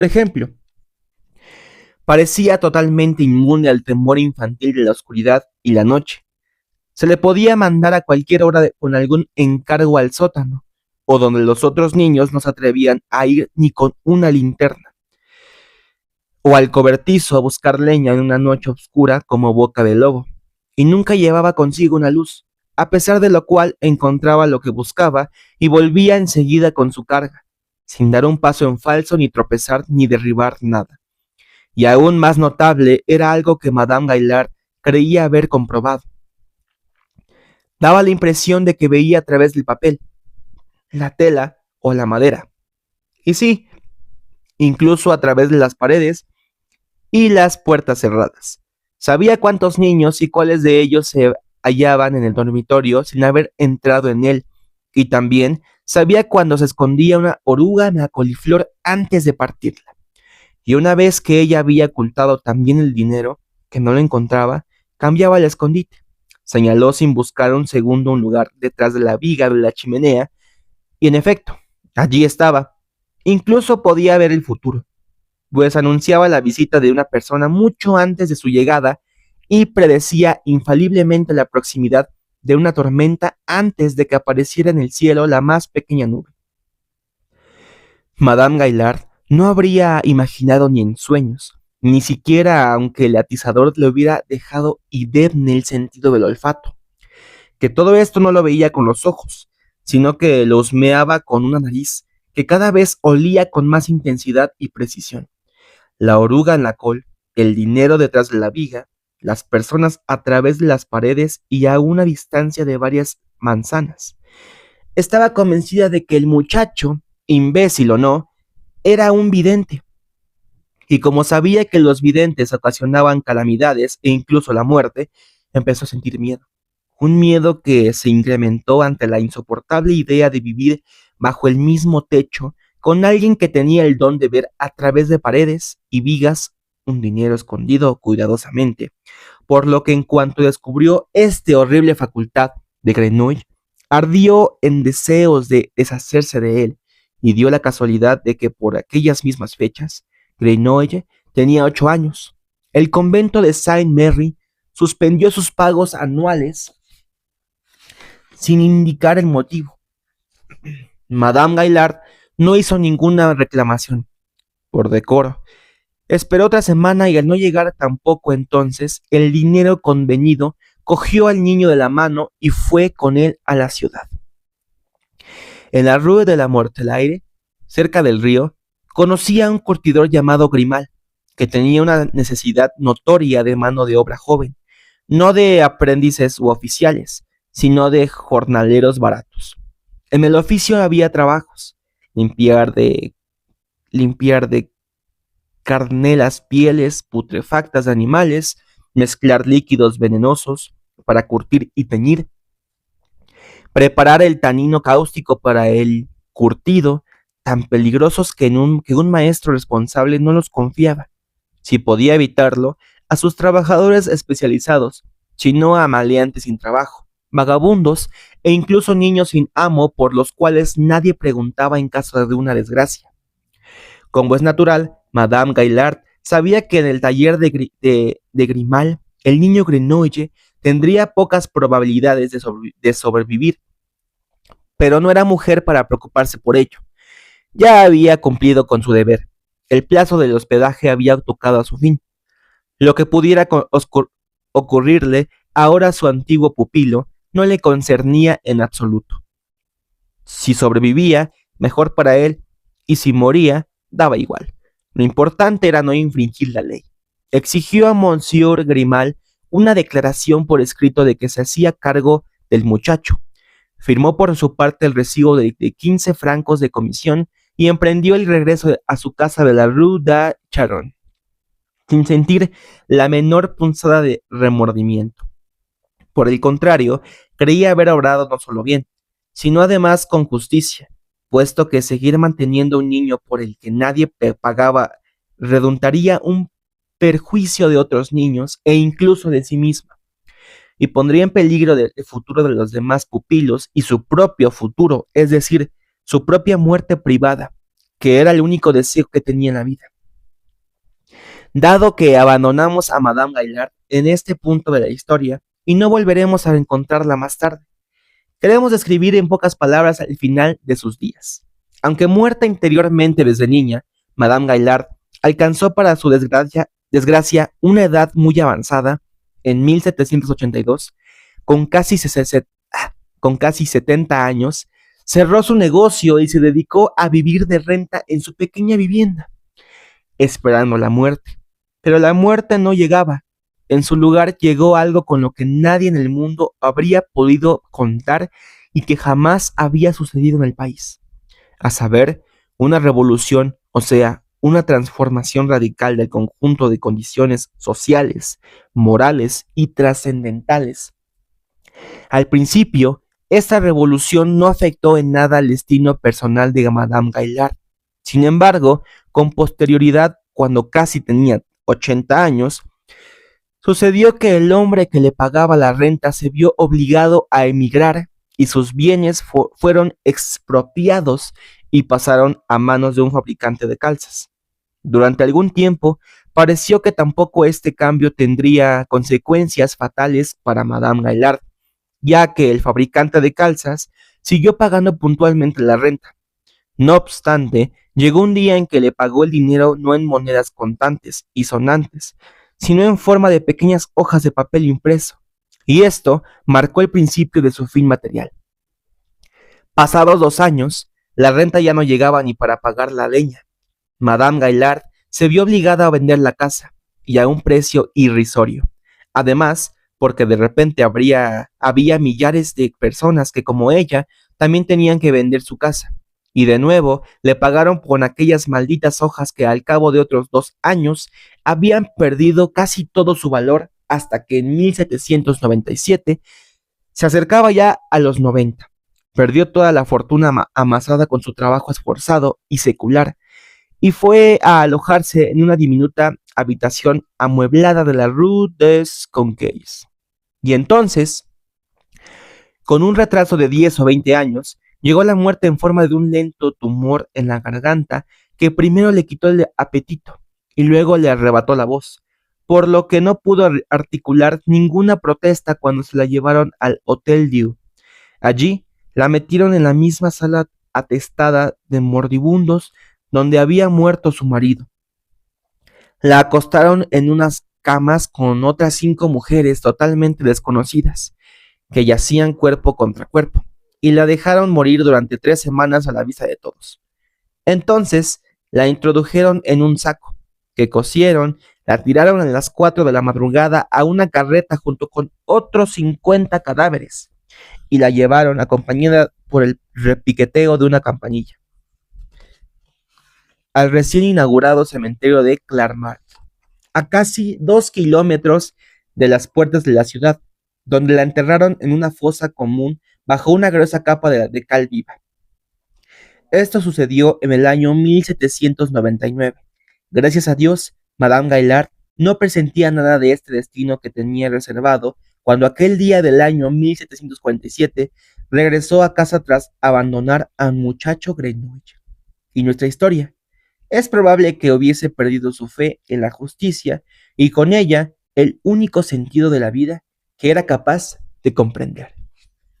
Por ejemplo, parecía totalmente inmune al temor infantil de la oscuridad y la noche. Se le podía mandar a cualquier hora con algún encargo al sótano, o donde los otros niños no se atrevían a ir ni con una linterna, o al cobertizo a buscar leña en una noche oscura como boca de lobo, y nunca llevaba consigo una luz, a pesar de lo cual encontraba lo que buscaba y volvía enseguida con su carga, sin dar un paso en falso ni tropezar ni derribar nada. Y aún más notable era algo que Madame Gaillard creía haber comprobado. Daba la impresión de que veía a través del papel, la tela o la madera. Y sí, incluso a través de las paredes y las puertas cerradas. Sabía cuántos niños y cuáles de ellos se hallaban en el dormitorio sin haber entrado en él, y también sabía cuándo se escondía una oruga en la coliflor antes de partirla. Y una vez que ella había ocultado también el dinero, que no lo encontraba, cambiaba el escondite. Señaló sin buscar un segundo un lugar detrás de la viga de la chimenea, y en efecto, allí estaba. Incluso podía ver el futuro, pues anunciaba la visita de una persona mucho antes de su llegada y predecía infaliblemente la proximidad de una tormenta antes de que apareciera en el cielo la más pequeña nube. Madame Gaillard no habría imaginado ni en sueños, ni siquiera aunque el atizador le hubiera dejado indemne el sentido del olfato, que todo esto no lo veía con los ojos, sino que lo husmeaba con una nariz que cada vez olía con más intensidad y precisión. La oruga en la col, el dinero detrás de la viga, las personas a través de las paredes y a una distancia de varias manzanas. Estaba convencida de que el muchacho, imbécil o no, era un vidente, y como sabía que los videntes ocasionaban calamidades e incluso la muerte, empezó a sentir miedo. Un miedo que se incrementó ante la insoportable idea de vivir bajo el mismo techo con alguien que tenía el don de ver a través de paredes y vigas un dinero escondido cuidadosamente, por lo que en cuanto descubrió esta horrible facultad de Grenouille, ardió en deseos de deshacerse de él, y dio la casualidad de que por aquellas mismas fechas, Grenouille tenía 8 años. El convento de Saint-Merry suspendió sus pagos anuales sin indicar el motivo. Madame Gaillard no hizo ninguna reclamación, por decoro. Esperó otra semana y al no llegar tampoco entonces el dinero convenido, cogió al niño de la mano y fue con él a la ciudad. En la Rue de la Mortellerie, cerca del río, conocía a un curtidor llamado Grimal, que tenía una necesidad notoria de mano de obra joven, no de aprendices u oficiales, sino de jornaleros baratos. En el oficio había trabajos: limpiar de, limpiar de carné las pieles putrefactas de animales, mezclar líquidos venenosos para curtir y teñir, preparar el tanino cáustico para el curtido, tan peligrosos que un maestro responsable no los confiaba, si podía evitarlo, a sus trabajadores especializados, sino a maleantes sin trabajo, vagabundos e incluso niños sin amo por los cuales nadie preguntaba en caso de una desgracia. Como es natural, Madame Gaillard sabía que en el taller de Grimal, el niño Grenouille tendría pocas probabilidades de sobrevivir, pero no era mujer para preocuparse por ello. Ya había cumplido con su deber. El plazo del hospedaje había tocado a su fin. Lo que pudiera ocurrirle ahora a su antiguo pupilo no le concernía en absoluto. Si sobrevivía, mejor para él, y si moría, daba igual. Lo importante era no infringir la ley. Exigió a Monsieur Grimal una declaración por escrito de que se hacía cargo del muchacho. Firmó por su parte el recibo de 15 francos de comisión y emprendió el regreso a su casa de la Rue de Charonne, sin sentir la menor punzada de remordimiento. Por el contrario, creía haber obrado no solo bien, sino además con justicia, puesto que seguir manteniendo un niño por el que nadie pagaba redundaría un perjuicio de otros niños e incluso de sí misma, y pondría en peligro el futuro de los demás pupilos y su propio futuro, es decir, su propia muerte privada, que era el único deseo que tenía en la vida. Dado que abandonamos a Madame Gaillard en este punto de la historia y no volveremos a encontrarla más tarde, queremos describir en pocas palabras el final de sus días. Aunque muerta interiormente desde niña, Madame Gaillard alcanzó para su desgracia una edad muy avanzada en 1782, con casi, con casi 70 años, cerró su negocio y se dedicó a vivir de renta en su pequeña vivienda, esperando la muerte. Pero la muerte no llegaba. En su lugar llegó algo con lo que nadie en el mundo habría podido contar y que jamás había sucedido en el país. A saber, una revolución, o sea, una transformación radical del conjunto de condiciones sociales, morales y trascendentales. Al principio, esta revolución no afectó en nada el destino personal de Madame Gaillard. Sin embargo, con posterioridad, cuando casi tenía 80 años, sucedió que el hombre que le pagaba la renta se vio obligado a emigrar y sus bienes fueron expropiados y pasaron a manos de un fabricante de calzas. Durante algún tiempo, pareció que tampoco este cambio tendría consecuencias fatales para Madame Gaillard, ya que el fabricante de calzas siguió pagando puntualmente la renta. No obstante, llegó un día en que le pagó el dinero no en monedas contantes y sonantes, sino en forma de pequeñas hojas de papel impreso, y esto marcó el principio de su fin material. Pasados 2 años, la renta ya no llegaba ni para pagar la leña. Madame Gaillard se vio obligada a vender la casa, y a un precio irrisorio. Además, porque de repente había millares de personas que, como ella, también tenían que vender su casa. Y de nuevo le pagaron con aquellas malditas hojas que al cabo de otros 2 años habían perdido casi todo su valor hasta que en 1797 se acercaba ya a los 90. Perdió toda la fortuna amasada con su trabajo esforzado y secular y fue a alojarse en una diminuta habitación amueblada de la Rue des Conquets. Y entonces, con un retraso de 10 o 20 años, llegó la muerte en forma de un lento tumor en la garganta que primero le quitó el apetito y luego le arrebató la voz, por lo que no pudo articular ninguna protesta cuando se la llevaron al Hotel Dieu. Allí la metieron en la misma sala atestada de moribundos donde había muerto su marido. La acostaron en unas camas con otras 5 mujeres totalmente desconocidas, que yacían cuerpo contra cuerpo, y la dejaron morir durante 3 semanas a la vista de todos. Entonces la introdujeron en un saco, que cosieron, la tiraron a las 4 de la madrugada a una carreta junto con otros 50 cadáveres, y la llevaron acompañada por el repiqueteo de una campanilla al recién inaugurado cementerio de Clamart, a casi 2 kilómetros de las puertas de la ciudad, donde la enterraron en una fosa común bajo una gruesa capa de cal viva. Esto sucedió en el año 1799. Gracias a Dios, Madame Gaillard no presentía nada de este destino que tenía reservado cuando aquel día del año 1747 regresó a casa tras abandonar al muchacho Grenouille. Y nuestra historia: es probable que hubiese perdido su fe en la justicia y con ella el único sentido de la vida que era capaz de comprender.